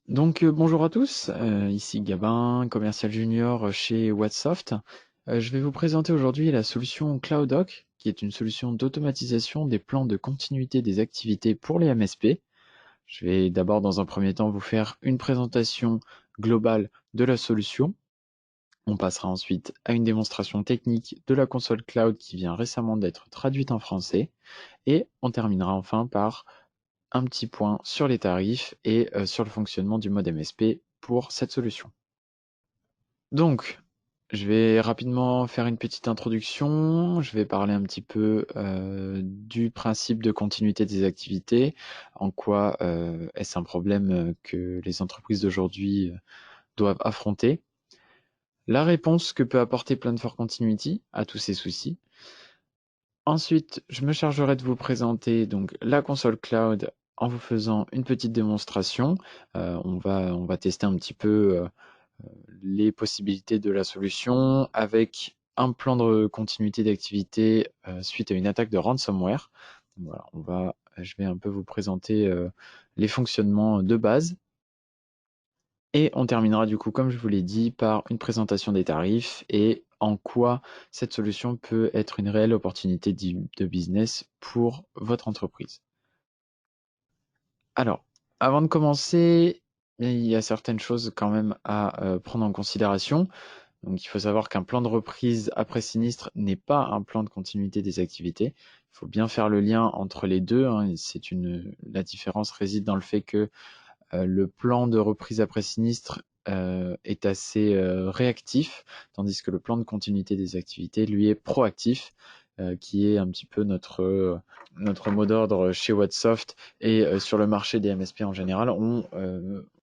Bonjour à tous, ici Gabin, commercial junior chez Whatsoft. Je vais vous présenter aujourd'hui la solution CloudOc, qui est une solution d'automatisation des plans de continuité des activités pour les MSP. Je vais d'abord dans un premier temps vous faire une présentation globale de la solution. On passera ensuite à une démonstration technique de la console cloud qui vient récemment d'être traduite en français. Et on terminera enfin par un petit point sur les tarifs et sur le fonctionnement du mode MSP pour cette solution. Donc, je vais rapidement faire une petite introduction. Je vais parler un petit peu du principe de continuité des activités. En quoi est-ce un problème que les entreprises d'aujourd'hui doivent affronter. La réponse que peut apporter Plan for Continuity à tous ces soucis. Ensuite, je me chargerai de vous présenter donc la console cloud en vous faisant une petite démonstration. On va tester un petit peu les possibilités de la solution avec un plan de continuité d'activité suite à une attaque de ransomware. Voilà, je vais un peu vous présenter les fonctionnements de base. Et on terminera du coup, comme je vous l'ai dit, par une présentation des tarifs et en quoi cette solution peut être une réelle opportunité de business pour votre entreprise. Alors, avant de commencer, il y a certaines choses quand même à prendre en considération. Donc, il faut savoir qu'un plan de reprise après sinistre n'est pas un plan de continuité des activités. Il faut bien faire le lien entre les deux, hein. La différence réside dans le fait que le plan de reprise après sinistre est assez réactif, tandis que le plan de continuité des activités, lui, est proactif, qui est un petit peu notre mot d'ordre chez Whatsoft et sur le marché des MSP en général. On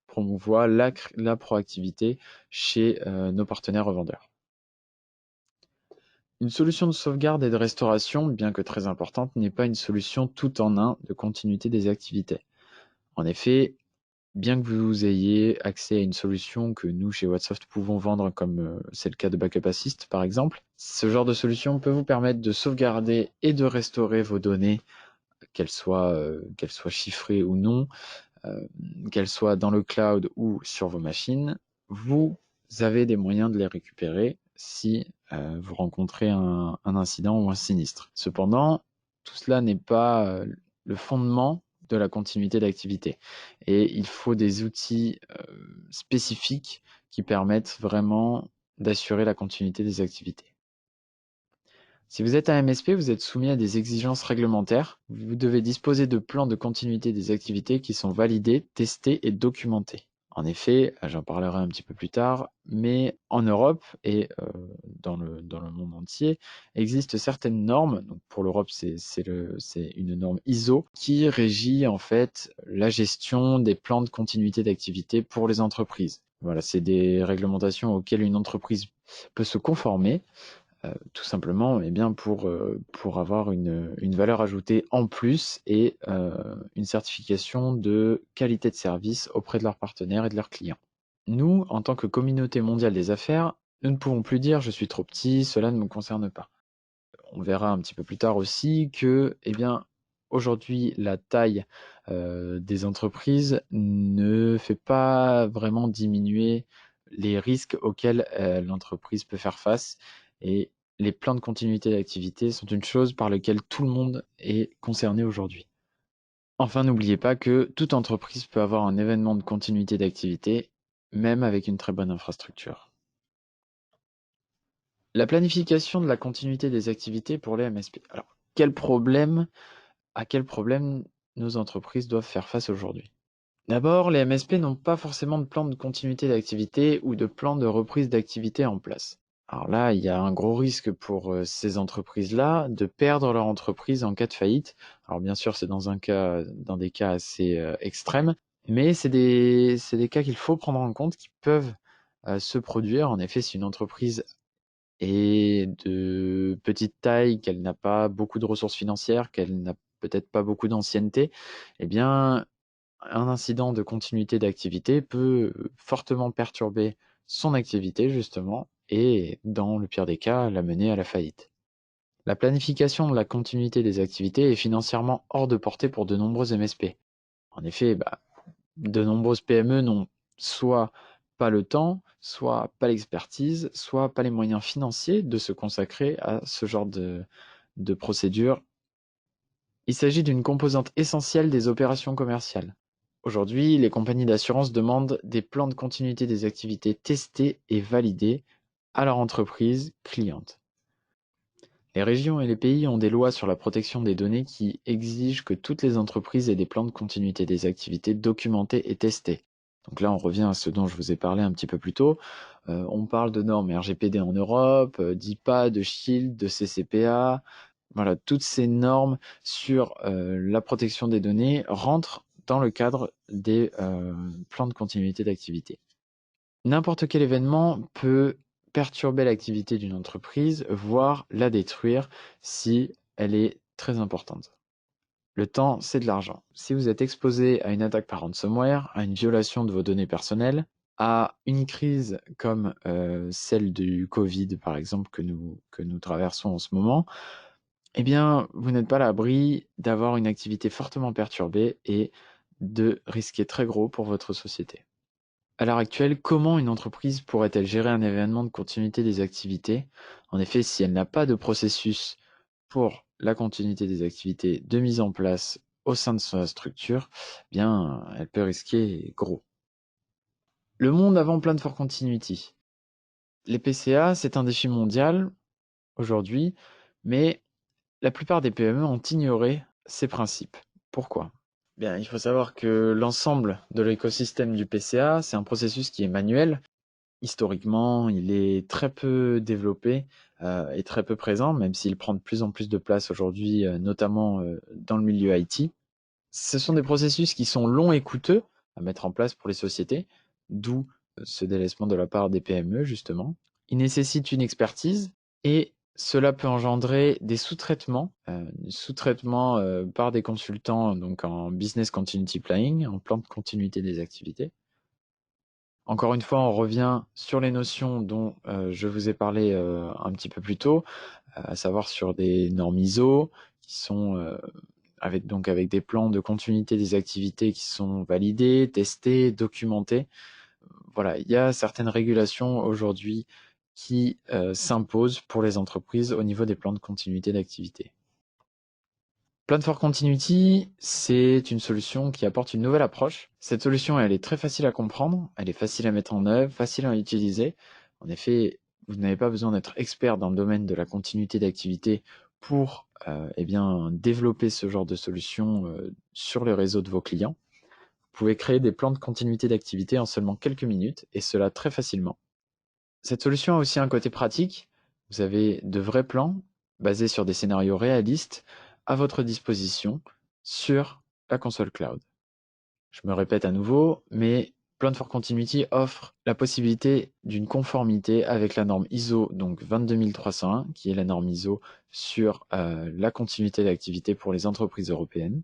promouvoit la proactivité chez nos partenaires revendeurs. Une solution de sauvegarde et de restauration, bien que très importante, n'est pas une solution tout en un de continuité des activités. En effet, bien que vous ayez accès à une solution que nous, chez Whatsoft, pouvons vendre, comme c'est le cas de Backup Assist, par exemple, ce genre de solution peut vous permettre de sauvegarder et de restaurer vos données, qu'elles soient chiffrées ou non, qu'elles soient dans le cloud ou sur vos machines. Vous avez des moyens de les récupérer si vous rencontrez un incident ou un sinistre. Cependant, tout cela n'est pas le fondement de la continuité d'activité. Et il faut des outils spécifiques qui permettent vraiment d'assurer la continuité des activités. Si vous êtes un MSP, vous êtes soumis à des exigences réglementaires. Vous devez disposer de plans de continuité des activités qui sont validés, testés et documentés. En effet, j'en parlerai un petit peu plus tard, mais en Europe et dans le monde entier, existent certaines normes. Donc pour l'Europe, c'est une norme ISO qui régit en fait la gestion des plans de continuité d'activité pour les entreprises. Voilà, c'est des réglementations auxquelles une entreprise peut se conformer tout simplement pour avoir une valeur ajoutée en plus et une certification de qualité de service auprès de leurs partenaires et de leurs clients. Nous, en tant que communauté mondiale des affaires, nous ne pouvons plus dire je suis trop petit, cela ne me concerne pas. On verra un petit peu plus tard aussi que, eh bien, aujourd'hui, la taille des entreprises ne fait pas vraiment diminuer les risques auxquels l'entreprise peut faire face. Et les plans de continuité d'activité sont une chose par laquelle tout le monde est concerné aujourd'hui. Enfin, n'oubliez pas que toute entreprise peut avoir un événement de continuité d'activité, même avec une très bonne infrastructure. La planification de la continuité des activités pour les MSP. Alors, à quel problème nos entreprises doivent faire face aujourd'hui? D'abord, les MSP n'ont pas forcément de plan de continuité d'activité ou de plan de reprise d'activité en place. Alors là, il y a un gros risque pour ces entreprises-là de perdre leur entreprise en cas de faillite. Alors bien sûr, c'est dans des cas assez extrêmes, mais c'est des cas qu'il faut prendre en compte qui peuvent se produire. En effet, si une entreprise est de petite taille, qu'elle n'a pas beaucoup de ressources financières, qu'elle n'a peut-être pas beaucoup d'ancienneté, eh bien, un incident de continuité d'activité peut fortement perturber son activité, justement, et dans le pire des cas, la mener à la faillite. La planification de la continuité des activités est financièrement hors de portée pour de nombreux MSP. En effet, de nombreuses PME n'ont soit pas le temps, soit pas l'expertise, soit pas les moyens financiers de se consacrer à ce genre de procédure. Il s'agit d'une composante essentielle des opérations commerciales. Aujourd'hui, les compagnies d'assurance demandent des plans de continuité des activités testés et validés à leur entreprise cliente. Les régions et les pays ont des lois sur la protection des données qui exigent que toutes les entreprises aient des plans de continuité des activités documentés et testés. Donc là, on revient à ce dont je vous ai parlé un petit peu plus tôt. On parle de normes RGPD en Europe, d'IPA, de SHIELD, de CCPA. Voilà, toutes ces normes sur la protection des données rentrent dans le cadre des plans de continuité d'activité. N'importe quel événement peut perturber l'activité d'une entreprise, voire la détruire si elle est très importante. Le temps, c'est de l'argent. Si vous êtes exposé à une attaque par ransomware, à une violation de vos données personnelles, à une crise comme celle du Covid, par exemple, que nous traversons en ce moment, eh bien, vous n'êtes pas à l'abri d'avoir une activité fortement perturbée et de risquer très gros pour votre société. À l'heure actuelle, comment une entreprise pourrait-elle gérer un événement de continuité des activités? En effet, si elle n'a pas de processus pour la continuité des activités de mise en place au sein de sa structure, eh bien, elle peut risquer gros. Le monde avant Plan for Continuity. Les PCA, c'est un défi mondial aujourd'hui, mais la plupart des PME ont ignoré ces principes. Pourquoi? Bien, il faut savoir que l'ensemble de l'écosystème du PCA, c'est un processus qui est manuel. Historiquement, il est très peu développé et très peu présent, même s'il prend de plus en plus de place aujourd'hui, notamment dans le milieu IT. Ce sont des processus qui sont longs et coûteux à mettre en place pour les sociétés, d'où ce délaissement de la part des PME, justement. Ils nécessitent une expertise et cela peut engendrer des sous-traitements, par des consultants donc en business continuity planning, en plan de continuité des activités. Encore une fois, on revient sur les notions dont je vous ai parlé un petit peu plus tôt, à savoir sur des normes ISO qui sont avec des plans de continuité des activités qui sont validés, testés, documentés. Voilà, il y a certaines régulations aujourd'hui qui s'imposent pour les entreprises au niveau des plans de continuité d'activité. Plan for Continuity, c'est une solution qui apporte une nouvelle approche. Cette solution, elle est très facile à comprendre, elle est facile à mettre en œuvre, facile à utiliser. En effet, vous n'avez pas besoin d'être expert dans le domaine de la continuité d'activité pour développer ce genre de solution sur le réseau de vos clients. Vous pouvez créer des plans de continuité d'activité en seulement quelques minutes, et cela très facilement. Cette solution a aussi un côté pratique. Vous avez de vrais plans basés sur des scénarios réalistes à votre disposition sur la console cloud. Je me répète à nouveau, mais Plan for Continuity offre la possibilité d'une conformité avec la norme ISO, donc 22301, qui est la norme ISO sur la continuité d'activité pour les entreprises européennes.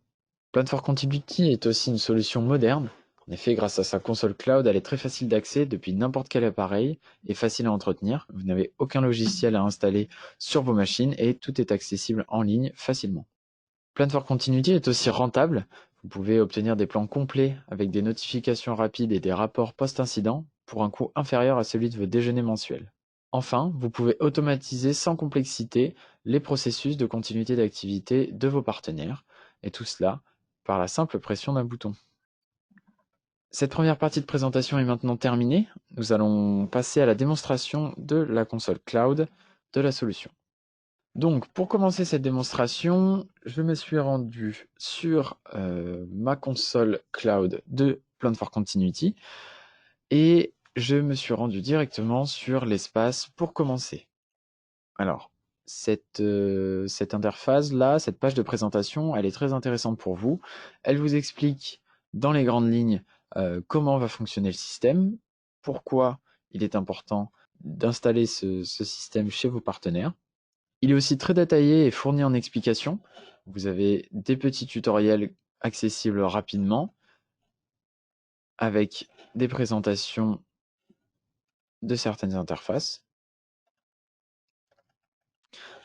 Plan for Continuity est aussi une solution moderne. En effet, grâce à sa console cloud, elle est très facile d'accès depuis n'importe quel appareil et facile à entretenir. Vous n'avez aucun logiciel à installer sur vos machines et tout est accessible en ligne facilement. Plan for Continuity est aussi rentable. Vous pouvez obtenir des plans complets avec des notifications rapides et des rapports post-incident pour un coût inférieur à celui de vos déjeuners mensuels. Enfin, vous pouvez automatiser sans complexité les processus de continuité d'activité de vos partenaires, et tout cela par la simple pression d'un bouton. Cette première partie de présentation est maintenant terminée. Nous allons passer à la démonstration de la console cloud de la solution. Donc, pour commencer cette démonstration, je me suis rendu sur ma console cloud de Plan for Continuity et je me suis rendu directement sur l'espace pour commencer. Alors, cette interface-là, cette page de présentation, elle est très intéressante pour vous. Elle vous explique dans les grandes lignes comment va fonctionner le système, pourquoi il est important d'installer ce système chez vos partenaires. Il est aussi très détaillé et fourni en explications. Vous avez des petits tutoriels accessibles rapidement avec des présentations de certaines interfaces.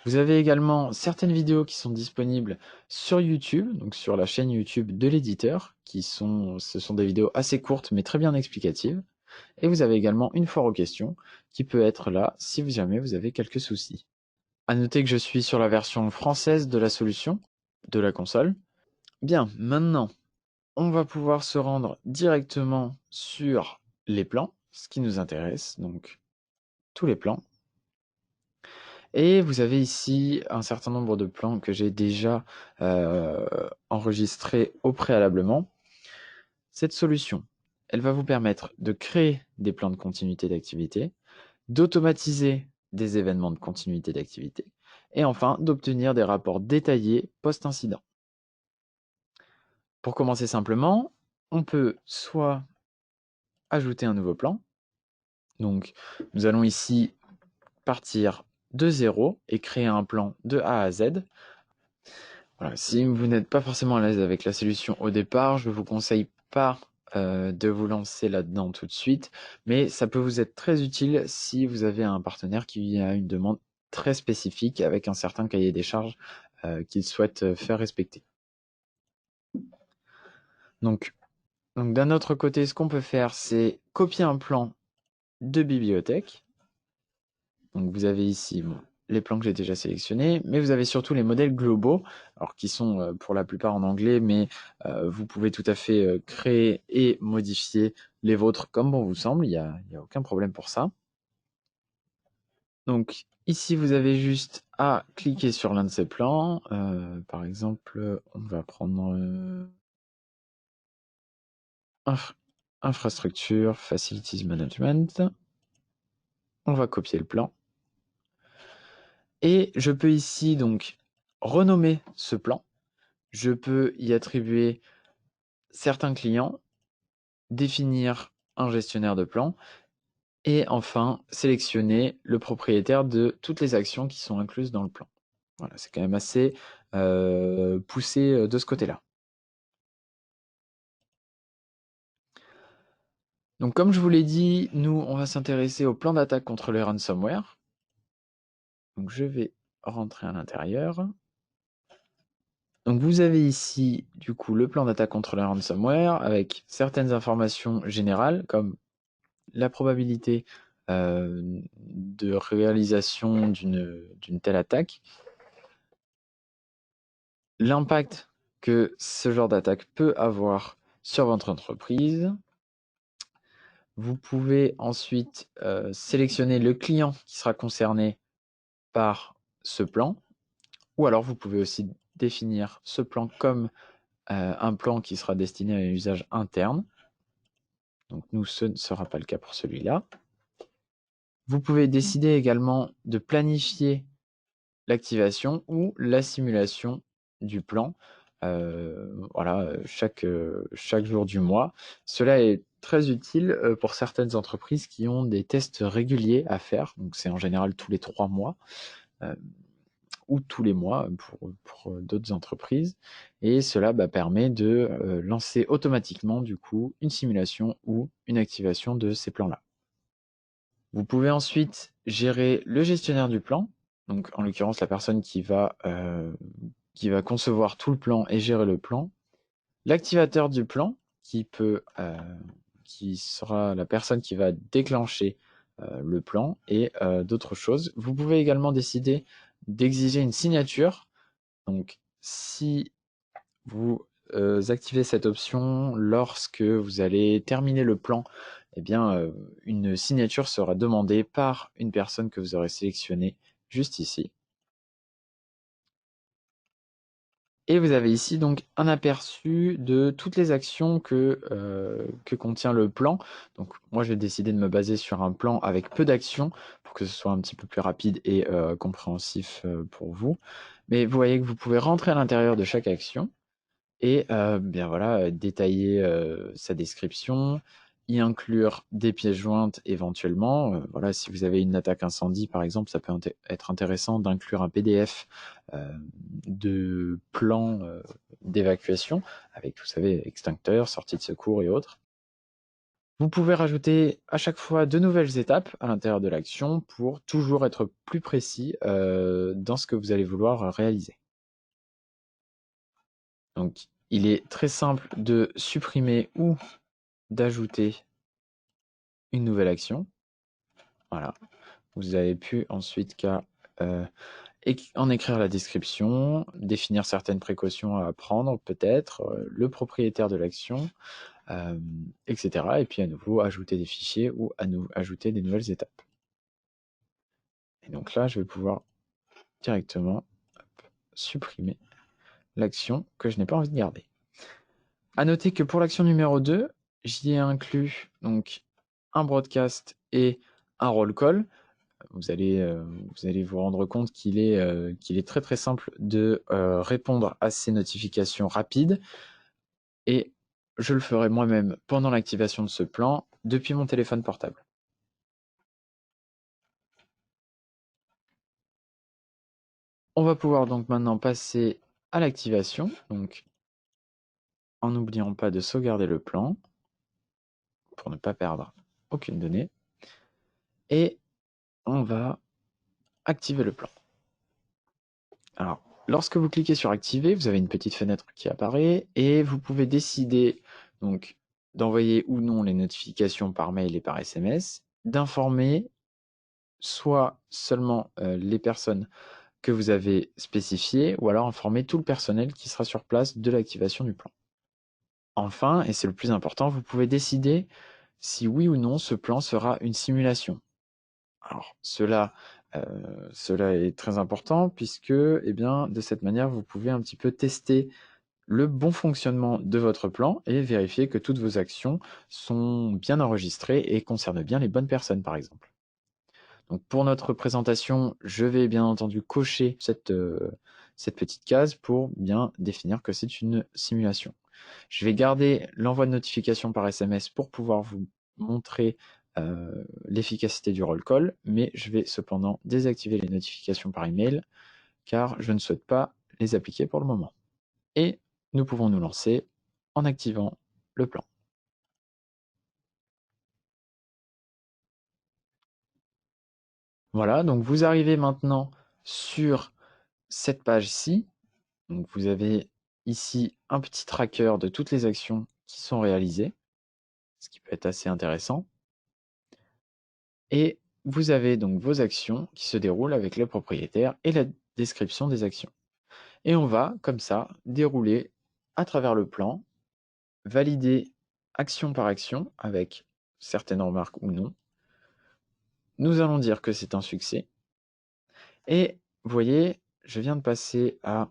Vous avez également certaines vidéos qui sont disponibles sur YouTube, donc sur la chaîne YouTube de l'éditeur, ce sont des vidéos assez courtes mais très bien explicatives. Et vous avez également une foire aux questions qui peut être là si jamais vous avez quelques soucis. À noter que je suis sur la version française de la solution, de la console. Bien, maintenant, on va pouvoir se rendre directement sur les plans, ce qui nous intéresse, donc tous les plans. Et vous avez ici un certain nombre de plans que j'ai déjà enregistrés au préalablement. Cette solution, elle va vous permettre de créer des plans de continuité d'activité, d'automatiser des événements de continuité d'activité, et enfin d'obtenir des rapports détaillés post-incident. Pour commencer simplement, on peut soit ajouter un nouveau plan. Donc, nous allons ici partir de 0 et créer un plan de A à Z. Voilà, si vous n'êtes pas forcément à l'aise avec la solution au départ, je ne vous conseille pas de vous lancer là-dedans tout de suite, mais ça peut vous être très utile si vous avez un partenaire qui a une demande très spécifique avec un certain cahier des charges qu'il souhaite faire respecter. Donc d'un autre côté, ce qu'on peut faire, c'est copier un plan de bibliothèque. Donc vous avez ici les plans que j'ai déjà sélectionnés, mais vous avez surtout les modèles globaux, alors qui sont pour la plupart en anglais, mais vous pouvez tout à fait créer et modifier les vôtres comme bon vous semble, il y a aucun problème pour ça. Donc ici vous avez juste à cliquer sur l'un de ces plans, par exemple on va prendre infrastructure, facilities management, on va copier le plan. Et je peux ici donc renommer ce plan. Je peux y attribuer certains clients, définir un gestionnaire de plan et enfin sélectionner le propriétaire de toutes les actions qui sont incluses dans le plan. Voilà, c'est quand même assez poussé de ce côté-là. Donc comme je vous l'ai dit, nous on va s'intéresser au plan d'attaque contre les ransomware. Donc je vais rentrer à l'intérieur. Donc vous avez ici du coup le plan d'attaque contre le ransomware avec certaines informations générales comme la probabilité de réalisation d'une telle attaque, l'impact que ce genre d'attaque peut avoir sur votre entreprise. Vous pouvez ensuite sélectionner le client qui sera concerné par ce plan, ou alors vous pouvez aussi définir ce plan comme un plan qui sera destiné à un usage interne. Donc nous, ce ne sera pas le cas pour celui-là. Vous pouvez décider également de planifier l'activation ou la simulation du plan voilà, chaque jour du mois. Cela est très utile pour certaines entreprises qui ont des tests réguliers à faire. Donc c'est en général tous les 3 mois. Ou tous les mois pour d'autres entreprises. Et cela permet de lancer automatiquement du coup une simulation ou une activation de ces plans-là. Vous pouvez ensuite gérer le gestionnaire du plan, donc en l'occurrence la personne qui va concevoir tout le plan et gérer le plan. L'activateur du plan qui sera la personne qui va déclencher le plan et d'autres choses. Vous pouvez également décider d'exiger une signature. Donc, si vous activez cette option lorsque vous allez terminer le plan, eh bien, une signature sera demandée par une personne que vous aurez sélectionnée juste ici. Et vous avez ici donc un aperçu de toutes les actions que contient le plan. Donc moi j'ai décidé de me baser sur un plan avec peu d'actions pour que ce soit un petit peu plus rapide et compréhensif pour vous. Mais vous voyez que vous pouvez rentrer à l'intérieur de chaque action et bien voilà, détailler sa description, y inclure des pièces jointes éventuellement. Voilà, si vous avez une attaque incendie par exemple, ça peut être intéressant d'inclure un PDF de plan d'évacuation avec, vous savez, extincteur, sortie de secours et autres. Vous pouvez rajouter à chaque fois de nouvelles étapes à l'intérieur de l'action pour toujours être plus précis dans ce que vous allez vouloir réaliser. Donc, il est très simple de supprimer ou d'ajouter une nouvelle action. Voilà. Vous avez plus ensuite qu'à en écrire la description, définir certaines précautions à prendre, peut-être, le propriétaire de l'action, etc. Et puis à nouveau, ajouter des fichiers ou ajouter des nouvelles étapes. Et donc là, je vais pouvoir directement supprimer l'action que je n'ai pas envie de garder. À noter que pour l'action numéro 2, j'y ai inclus donc un broadcast et un roll call. Vous allez vous rendre compte qu'il est très très simple de répondre à ces notifications rapides. Et je le ferai moi-même pendant l'activation de ce plan depuis mon téléphone portable. On va pouvoir donc maintenant passer à l'activation, donc en n'oubliant pas de sauvegarder le plan pour ne pas perdre aucune donnée. Et on va activer le plan. Alors, lorsque vous cliquez sur activer, vous avez une petite fenêtre qui apparaît et vous pouvez décider donc d'envoyer ou non les notifications par mail et par SMS, d'informer soit seulement les personnes que vous avez spécifiées ou alors informer tout le personnel qui sera sur place de l'activation du plan. Enfin, et c'est le plus important, vous pouvez décider si oui ou non ce plan sera une simulation. Alors, cela est très important puisque, eh bien, de cette manière, vous pouvez un petit peu tester le bon fonctionnement de votre plan et vérifier que toutes vos actions sont bien enregistrées et concernent bien les bonnes personnes, par exemple. Donc, pour notre présentation, je vais bien entendu cocher cette petite case pour bien définir que c'est une simulation. Je vais garder l'envoi de notification par SMS pour pouvoir vous montrer l'efficacité du roll call, mais je vais cependant désactiver les notifications par email car je ne souhaite pas les appliquer pour le moment. Et nous pouvons nous lancer en activant le plan. Voilà, donc vous arrivez maintenant sur cette page-ci. Donc vous avez ici un petit tracker de toutes les actions qui sont réalisées, ce qui peut être assez intéressant. Et vous avez donc vos actions qui se déroulent avec le propriétaire et la description des actions. Et on va, comme ça, dérouler à travers le plan, valider action par action avec certaines remarques ou non. Nous allons dire que c'est un succès. Et vous voyez, je viens de passer à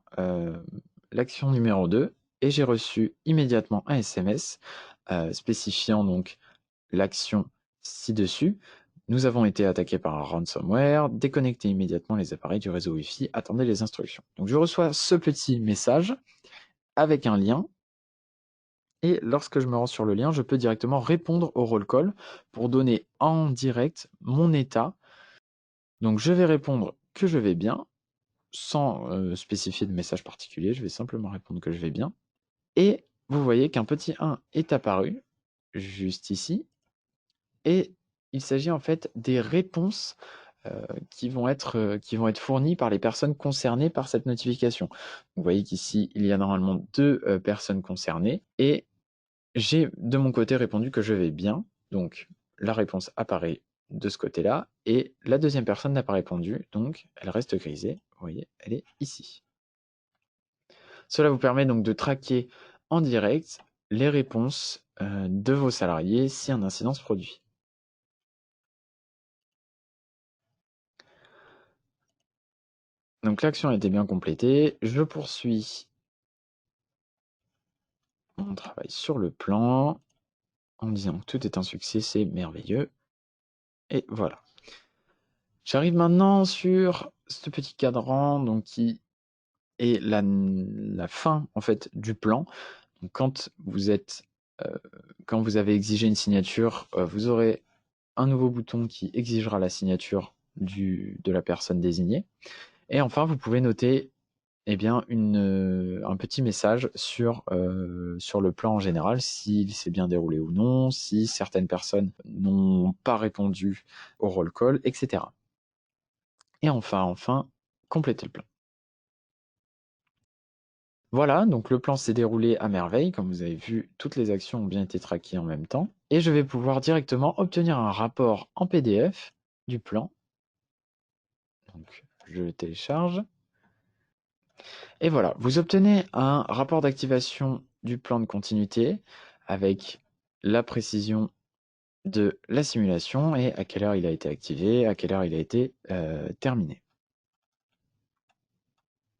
l'action numéro 2 et j'ai reçu immédiatement un SMS spécifiant donc l'action ci-dessus. Nous avons été attaqués par un ransomware, déconnectez immédiatement les appareils du réseau Wi-Fi, attendez les instructions. Donc je reçois ce petit message avec un lien et lorsque je me rends sur le lien, je peux directement répondre au roll call pour donner en direct mon état. Donc je vais répondre que je vais bien sans spécifier de message particulier, je vais simplement répondre que je vais bien. Et vous voyez qu'un petit 1 est apparu juste ici et il s'agit en fait des réponses qui vont être fournies par les personnes concernées par cette notification. Vous voyez qu'ici, il y a normalement 2 personnes concernées et j'ai de mon côté répondu que je vais bien. Donc la réponse apparaît de ce côté-là et la deuxième personne n'a pas répondu, donc elle reste grisée. Vous voyez, elle est ici. Cela vous permet donc de traquer en direct les réponses de vos salariés si un incident se produit. Donc l'action a été bien complétée. Je poursuis mon travail sur le plan en disant que tout est un succès, c'est merveilleux. Et voilà. J'arrive maintenant sur ce petit cadran donc, qui est la fin en fait du plan. Donc, quand vous avez exigé une signature, vous aurez un nouveau bouton qui exigera la signature de la personne désignée. Et enfin, vous pouvez noter eh bien un petit message sur le plan en général, s'il s'est bien déroulé ou non, si certaines personnes n'ont pas répondu au roll call, etc. Et enfin, compléter le plan. Voilà, donc le plan s'est déroulé à merveille. Comme vous avez vu, toutes les actions ont bien été traquées en même temps. Et je vais pouvoir directement obtenir un rapport en PDF du plan. Donc, je le télécharge. Et voilà, vous obtenez un rapport d'activation du plan de continuité avec la précision de la simulation et à quelle heure il a été activé, à quelle heure il a été terminé.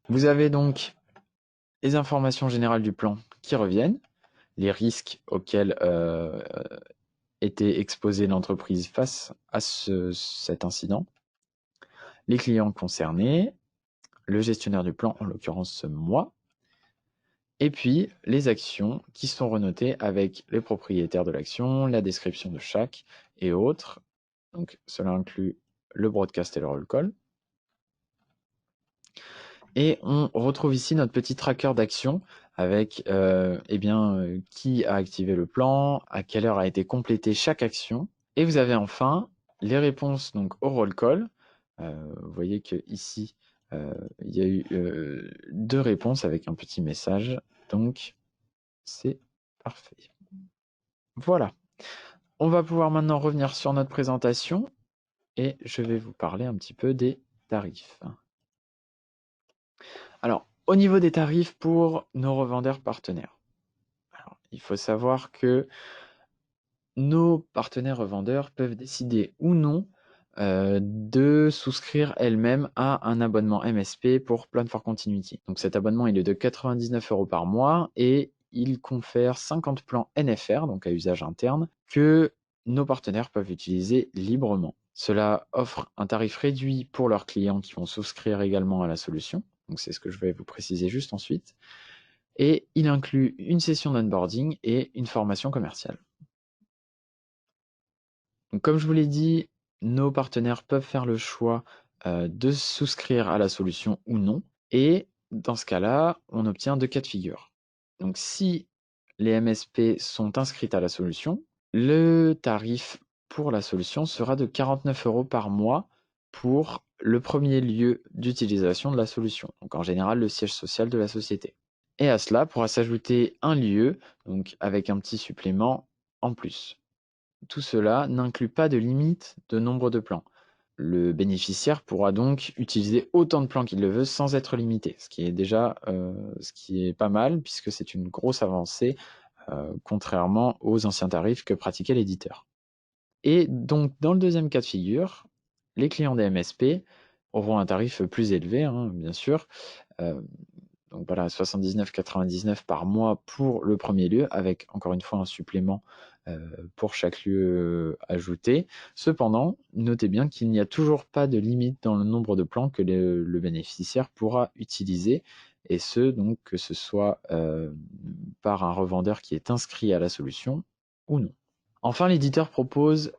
Vous avez donc les informations générales du plan qui reviennent, les risques auxquels était exposée l'entreprise face à cet incident, les clients concernés, le gestionnaire du plan, en l'occurrence moi, et puis les actions qui sont renotées avec les propriétaires de l'action, la description de chaque et autres. Donc cela inclut le broadcast et le roll call. Et on retrouve ici notre petit tracker d'action avec qui a activé le plan, à quelle heure a été complétée chaque action. Et vous avez enfin les réponses donc, au roll call. Vous voyez que ici il y a eu 2 réponses avec un petit message. Donc c'est parfait. Voilà. On va pouvoir maintenant revenir sur notre présentation et je vais vous parler un petit peu des tarifs. Alors, au niveau des tarifs pour nos revendeurs partenaires, alors, il faut savoir que nos partenaires revendeurs peuvent décider ou non de souscrire elles-mêmes à un abonnement MSP pour Plan for Continuity. Donc cet abonnement il est de 99 € par mois et il confère 50 plans NFR, donc à usage interne, que nos partenaires peuvent utiliser librement. Cela offre un tarif réduit pour leurs clients qui vont souscrire également à la solution. Donc c'est ce que je vais vous préciser juste ensuite. Et il inclut une session d'onboarding et une formation commerciale. Donc, comme je vous l'ai dit, nos partenaires peuvent faire le choix de souscrire à la solution ou non. Et dans ce cas-là, on obtient 2 cas de figure. Donc si les MSP sont inscrites à la solution, le tarif pour la solution sera de 49 € par mois pour le premier lieu d'utilisation de la solution. Donc en général, le siège social de la société. Et à cela pourra s'ajouter un lieu, donc avec un petit supplément en plus. Tout cela n'inclut pas de limite de nombre de plans. Le bénéficiaire pourra donc utiliser autant de plans qu'il le veut sans être limité, ce qui est déjà ce qui est pas mal puisque c'est une grosse avancée contrairement aux anciens tarifs que pratiquait l'éditeur. Et donc dans le deuxième cas de figure, les clients des MSP auront un tarif plus élevé, hein, bien sûr. Donc voilà, 79,99 par mois pour le premier lieu, avec encore une fois un supplément pour chaque lieu ajouté. Cependant, notez bien qu'il n'y a toujours pas de limite dans le nombre de plans que le bénéficiaire pourra utiliser, et ce, donc que ce soit par un revendeur qui est inscrit à la solution ou non. Enfin, l'éditeur propose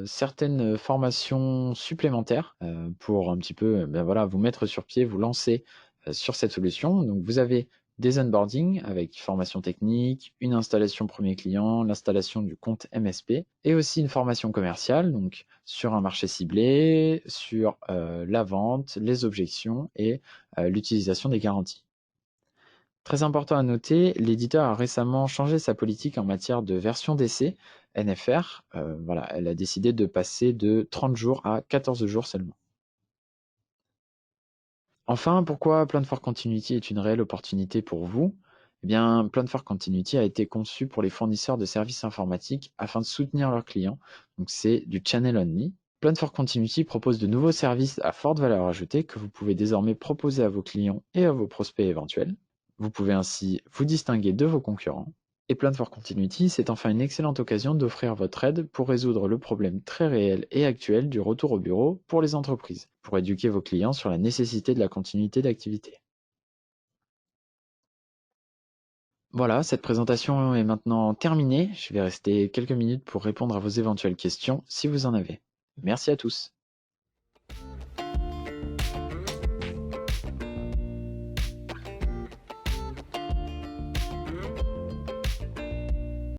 certaines formations supplémentaires pour un petit peu vous mettre sur pied, vous lancer sur cette solution. Donc vous avez des onboarding avec formation technique, une installation premier client, l'installation du compte MSP et aussi une formation commerciale, donc sur un marché ciblé, sur la vente, les objections et l'utilisation des garanties. Très important à noter, l'éditeur a récemment changé sa politique en matière de version d'essai NFR. Elle a décidé de passer de 30 jours à 14 jours seulement. Enfin, pourquoi Plan for Continuity est une réelle opportunité pour vous? Eh bien, Plan for Continuity a été conçu pour les fournisseurs de services informatiques afin de soutenir leurs clients. Donc c'est du channel only. Plan for Continuity propose de nouveaux services à forte valeur ajoutée que vous pouvez désormais proposer à vos clients et à vos prospects éventuels. Vous pouvez ainsi vous distinguer de vos concurrents. Et Plan for Continuity, c'est enfin une excellente occasion d'offrir votre aide pour résoudre le problème très réel et actuel du retour au bureau pour les entreprises, pour éduquer vos clients sur la nécessité de la continuité d'activité. Voilà, cette présentation est maintenant terminée. Je vais rester quelques minutes pour répondre à vos éventuelles questions si vous en avez. Merci à tous.